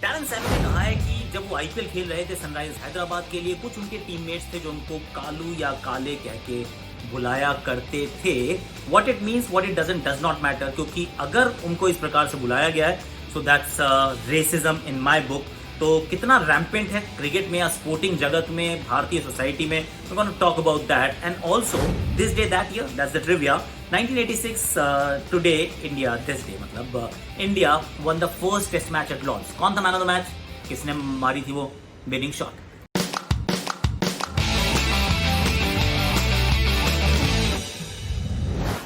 Darren Sami ने कहा है कि जब वो आईपीएल खेल रहे थे सनराइज हैदराबाद के लिए, कुछ उनके टीममेट्स थे जो उनको कालू या काले कह के बुलाया करते थे। What it means, what it does not matter, क्योंकि अगर उनको इस प्रकार से बुलाया गया है so that's racism in my book. तो कितना रैम्पेंट है क्रिकेट में या स्पोर्टिंग जगत में, भारतीय सोसाइटी में, we gonna talk about that. And also this day that year, that's the trivia, 1986 today India, this day मतलब India won the first test match at Lord's. कौन था मैन ऑफ द मैच? किसने मारी थी वो winning shot?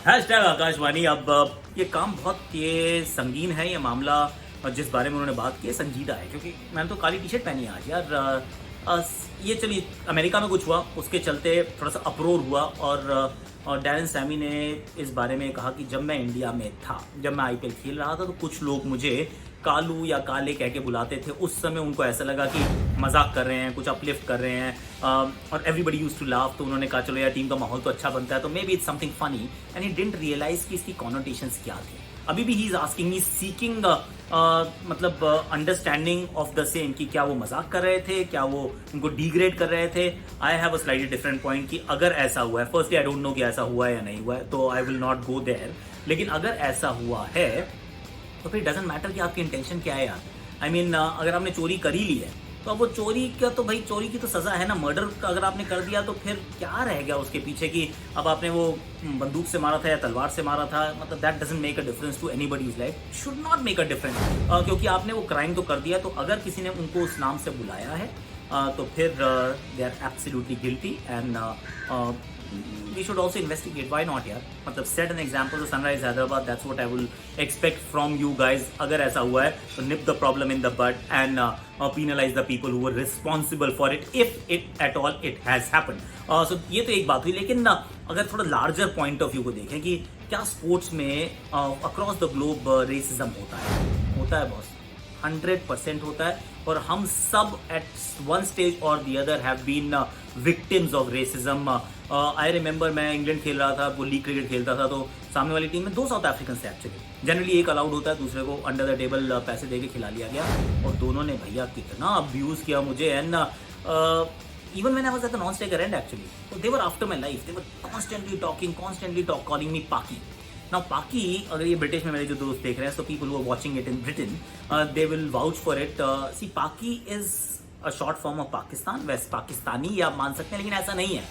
Hashtag Akashvani. अब ये काम बहुत ये संगीन है, ये मामला और जिस बारे में उन्होंने बात की है संजीदा है, क्योंकि मैंने तो काली टी शर्ट पहनी है आज यार। ये चलिए अमेरिका में कुछ हुआ, उसके चलते थोड़ा सा अप्रोर हुआ और डैरेन सैमी ने इस बारे में कहा कि जब मैं इंडिया में था, जब मैं आईपीएल खेल रहा था, तो कुछ लोग मुझे कालू या काले कह के बुलाते थे। उस समय उनको ऐसा लगा कि मजाक कर रहे हैं, कुछ अपलिफ्ट कर रहे हैं, और एवरीबडी यूज्ड टू लाफ। तो उन्होंने कहा चलो यार टीम का माहौल तो अच्छा बनता है, तो maybe it's something funny, and he didn't realise कि इसकी कॉनोटेशंस क्या थी। अभी भी he is asking me, seeking मतलब अंडरस्टैंडिंग ऑफ द सेम, कि क्या वो मजाक कर रहे थे, क्या वो उनको डिग्रेड कर रहे थे। I have a slightly different point कि अगर ऐसा हुआ है, फर्स्टली आई डोंट नो कि ऐसा हुआ है या नहीं हुआ है, तो I will not go there. लेकिन अगर ऐसा हुआ है तो फिर डजेंट मैटर कि आपकी इंटेंशन क्या है यार। आई मीन अगर आपने चोरी कर ही ली है तो अब वो चोरी का तो भाई चोरी की तो सजा है ना। मर्डर अगर आपने कर दिया तो फिर क्या रह गया उसके पीछे कि अब आपने वो बंदूक से मारा था या तलवार से मारा था, मतलब that doesn't make a difference to anybody's life, should not make a difference, क्योंकि आपने वो क्राइम तो कर दिया। तो अगर किसी ने उनको उस नाम से बुलाया है तो फिर they are absolutely guilty and we should also investigate. Why not यार? मतलब set an example to Sunrise Hyderabad. That's what I will expect from you guys. अगर ऐसा हुआ है तो nip the problem in the bud and penalize the people who were responsible for it, if it at all it has happened. So ये तो एक बात हुई, लेकिन अगर थोड़ा larger point of view को देखें कि क्या स्पोर्ट्स में across the globe racism होता है बॉस, 100% होता है। और हम सब एट वन स्टेज और the other have been victims of racism. I remember मैं इंग्लैंड खेल रहा था, वो लीग क्रिकेट खेलता था, तो सामने वाली टीम में 2 साउथ अफ्रीकन थे एक्चुअली। जनरली एक अलाउड होता है, दूसरे को अंडर द टेबल पैसे दे के खिला लिया गया, और दोनों ने भैया कितना अब्यूज किया मुझे। And even when I was at the non-staker end actually, so they were after my life. They were constantly talking, calling me Paki. Now Paki, अगर ये ब्रिटिश में मेरे जो दोस्त देख रहे हैं, so people who are watching it in Britain, they will vouch for it. See, Paki is a short form of Pakistan, West Pakistani या आप मान सकते हैं, लेकिन ऐसा नहीं है।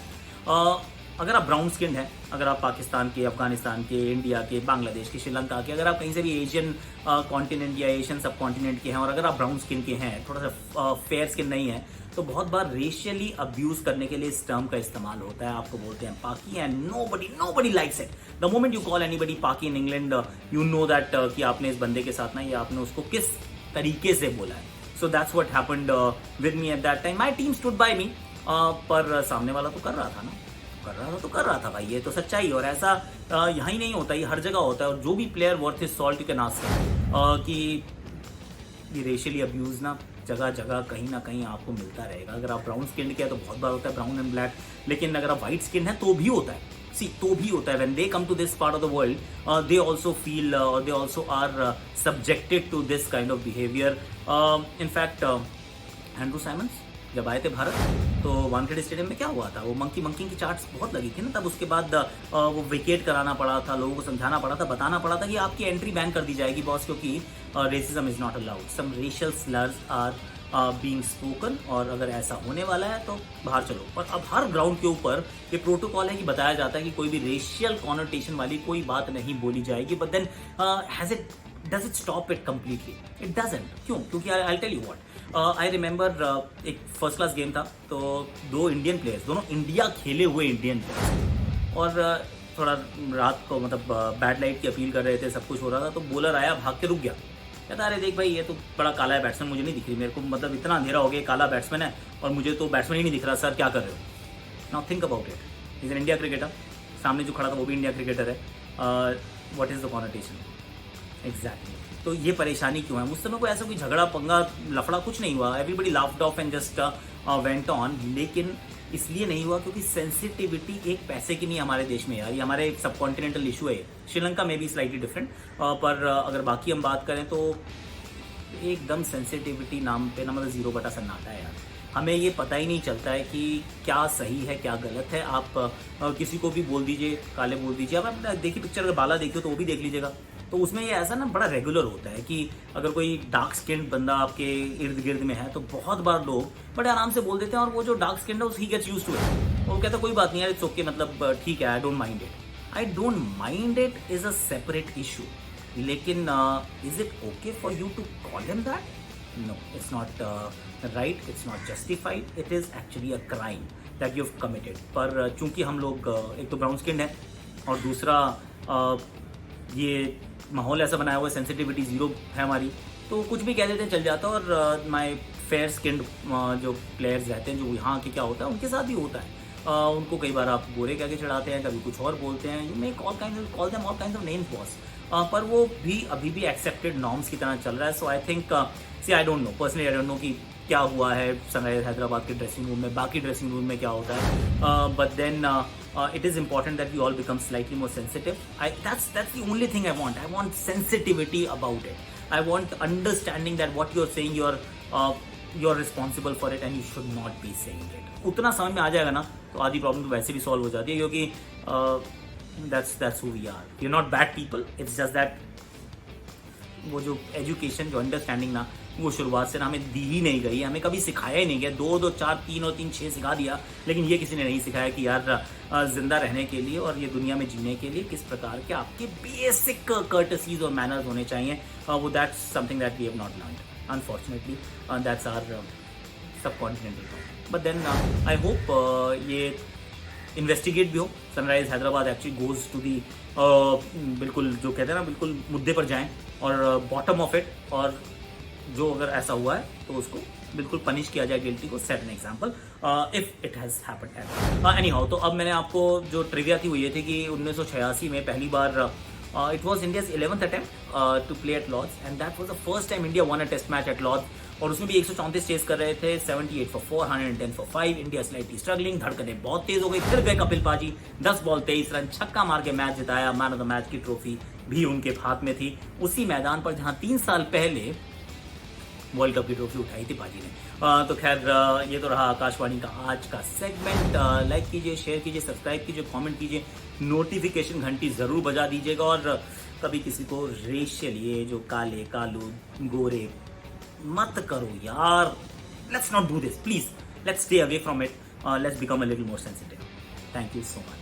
अगर आप ब्राउन स्किन हैं, अगर आप पाकिस्तान के, अफगानिस्तान के, इंडिया के, बांग्लादेश के, श्रीलंका के, अगर आप कहीं से भी एशियन कॉन्टिनेंट या एशियन सब कॉन्टिनेंट के हैं, और अगर आप ब्राउन स्किन के हैं, थोड़ा सा फेयर स्किन नहीं है, तो बहुत बार रेशियली अब्यूज करने के लिए इस टर्म का इस्तेमाल होता है। आपको बोलते हैं Paki, and nobody likes it. The moment you call anybody Paki in England, you know that कि आपने इस बंदे के साथ ना, या आपने उसको किस तरीके से बोला है। So that's what happened with me at that time. My team stood by me, पर सामने वाला तो कर रहा था ना, कर रहा था भाई, ये तो सच्चाई। और ऐसा यहाँ ही नहीं होता, ये हर जगह होता है। और जो भी player worth his salt you can ask कि ये रेशियली अब्यूज ना जगह जगह कहीं ना कहीं आपको मिलता रहेगा। अगर आप ब्राउन स्किन के हैं तो बहुत बार होता है, ब्राउन एंड ब्लैक, लेकिन अगर आप व्हाइट स्किन है तो भी होता है। तो भी होता है। When they come to this part of the world, they also feel, they also are subjected to this kind of behaviour. In fact Andrew Symonds जब आए थे भारत, तो वानखेड़े स्टेडियम में क्या हुआ था, वो मंकी की चार्ट्स बहुत लगी थी ना तब। उसके बाद वो विकेट कराना पड़ा था, लोगों को समझाना पड़ा था, बताना पड़ा था कि आपकी एंट्री बैन कर दी जाएगी बॉस, क्योंकि racism is not allowed, some racial slurs are being spoken, और अगर ऐसा होने वाला है तो बाहर चलो। और अब हर ग्राउंड के ऊपर ये प्रोटोकॉल है कि बताया जाता है कि कोई भी रेशियल कॉनोटेशन वाली कोई बात नहीं बोली जाएगी। But then does it stop it completely? It doesn't. क्यों? क्योंकि I'll tell you what. I remember एक फर्स्ट क्लास गेम था, तो 2 इंडियन प्लेयर्स, दोनों इंडिया खेले हुए इंडियन प्लेयर्स, और थोड़ा रात को मतलब बैड लाइट की अपील कर रहे थे, सब कुछ हो रहा था, तो बॉलर आया, भाग के रुक गया, कहता अरे देख भाई ये तो बड़ा काला है बैट्समैन, मुझे नहीं दिख रही, मेरे को मतलब इतना अंधेरा हो गया, काला बैट्समैन है और मुझे तो बैट्समैन ही नहीं दिख रहा, सर क्या कर रहे हो। Now think about it, is an India cricketer, सामने जो खड़ा था वो भी इंडिया क्रिकेटर है, what is the connotation exactly. तो ये परेशानी क्यों है? उस समय कोई ऐसा कोई झगड़ा पंगा लफड़ा कुछ नहीं हुआ, everybody laughed of and just went on. लेकिन इसलिए नहीं हुआ क्योंकि सेंसिटिविटी एक पैसे की नहीं हमारे देश में यार, ये हमारे एक सब कॉन्टिनेंटल इशू है। श्रीलंका में भी स्लाइटली डिफरेंट, पर अगर बाकी हम बात करें तो एकदम सेंसिटिविटी नाम पे ना, मतलब 0 बटा सन्नाटा है यार। हमें ये पता ही नहीं चलता है कि क्या सही है क्या गलत है। आप किसी को भी बोल दीजिए काले बोल दीजिए। अब आप देखिए पिक्चर, अगर बाला देखिए तो वो भी देख लीजिएगा, तो उसमें ये ऐसा ना बड़ा रेगुलर होता है कि अगर कोई डार्क स्किन बंदा आपके इर्द गिर्द में है तो बहुत बार लोग बड़े आराम से बोल देते हैं, और वो जो डार्क स्किन है he gets used to it. वो कहता है कोई बात नहीं यार, इट्स ओके, मतलब ठीक है, I don't mind it. I don't mind it is a separate issue, लेकिन is it okay for you to call him that? No, it's not right, it's not justified, it is actually a crime that you've committed। पर चूंकि हम लोग एक तो brown skin है, और दूसरा ये माहौल ऐसा बनाया हुआ है, सेंसिटिविटी 0 है हमारी, तो कुछ भी कह देते हैं चल जाता है। और माय फेयर स्किन्ड जो प्लेयर्स रहते हैं, जो यहाँ के क्या होता है उनके साथ भी होता है। उनको कई बार आप गोरे कह के चढ़ाते हैं, कभी कुछ और बोलते हैं, you may call them all kinds of names boss, पर वो भी अभी भी एक्सेप्टेड नॉर्म्स की तरह चल रहा है। So I think I don't know, personally I don't know कि क्या हुआ है सनराइजर्स हैदराबाद के ड्रेसिंग रूम में, बाकी ड्रेसिंग रूम में क्या होता है, but then it is important that we all become slightly more sensitive. That's the only thing I want. I want sensitivity about it. I want understanding that what you're saying, you're responsible for it and you should not be saying it. उतना समझ में आ जाएगा ना तो आधी problem तो वैसे भी सॉल्व हो जाती है, क्योंकि that's who we are. We're not bad people. It's just that वो जो एजुकेशन, जो अंडरस्टैंडिंग ना, वो शुरुआत से ना हमें दी ही नहीं गई, हमें कभी सिखाया ही नहीं गया। 2 2 4 3 और 3 6 सिखा दिया, लेकिन ये किसी ने नहीं सिखाया कि यार जिंदा रहने के लिए और ये दुनिया में जीने के लिए किस प्रकार के आपके बेसिक कर्टसीज और मैनर्स होने चाहिए। वो that's something that we have not learned unfortunately, that's our subcontinental problem. But then I hope ये इन्वेस्टिगेट भी हो, Sunrise Hyderabad actually goes to the, बिल्कुल जो कहते हैं ना, बिल्कुल मुद्दे पर जाएं और बॉटम ऑफ इट, और जो अगर ऐसा हुआ है तो उसको बिल्कुल पनिश किया जाए, गिल्टी को, set an example if it has happened ever. Any how, तो अब मैंने आपको जो ट्रिविया थी वो ये थी कि 1986 में पहली बार it was India's 11th attempt to play at Lord's, and that was the first time India won a test match at Lord's, और उसमें भी 134 चेस कर रहे थे, 78 for 4, 110 for 5। India slightly struggling, धड़कनें बहुत तेज हो गई, फिर गए कपिल पाजी, 10 बॉल 23 रन, छक्का मार के मैच जिताया। मैन ऑफ द मैच की ट्रॉफी भी उनके हाथ में थी, उसी मैदान पर जहां 3 साल पहले वर्ल्ड कप की ट्रॉफी उठाई थी पाजी ने। तो खैर ये तो रहा आकाशवाणी का आज का सेगमेंट। लाइक कीजिए, शेयर कीजिए, सब्सक्राइब कीजिए, कमेंट कीजिए, नोटिफिकेशन घंटी जरूर बजा दीजिएगा, और कभी किसी को रेशियल, ये जो काले कालू गोरे मत करो यार, let's not do this please, let's stay away from it, let's become a little more sensitive. Thank you so much.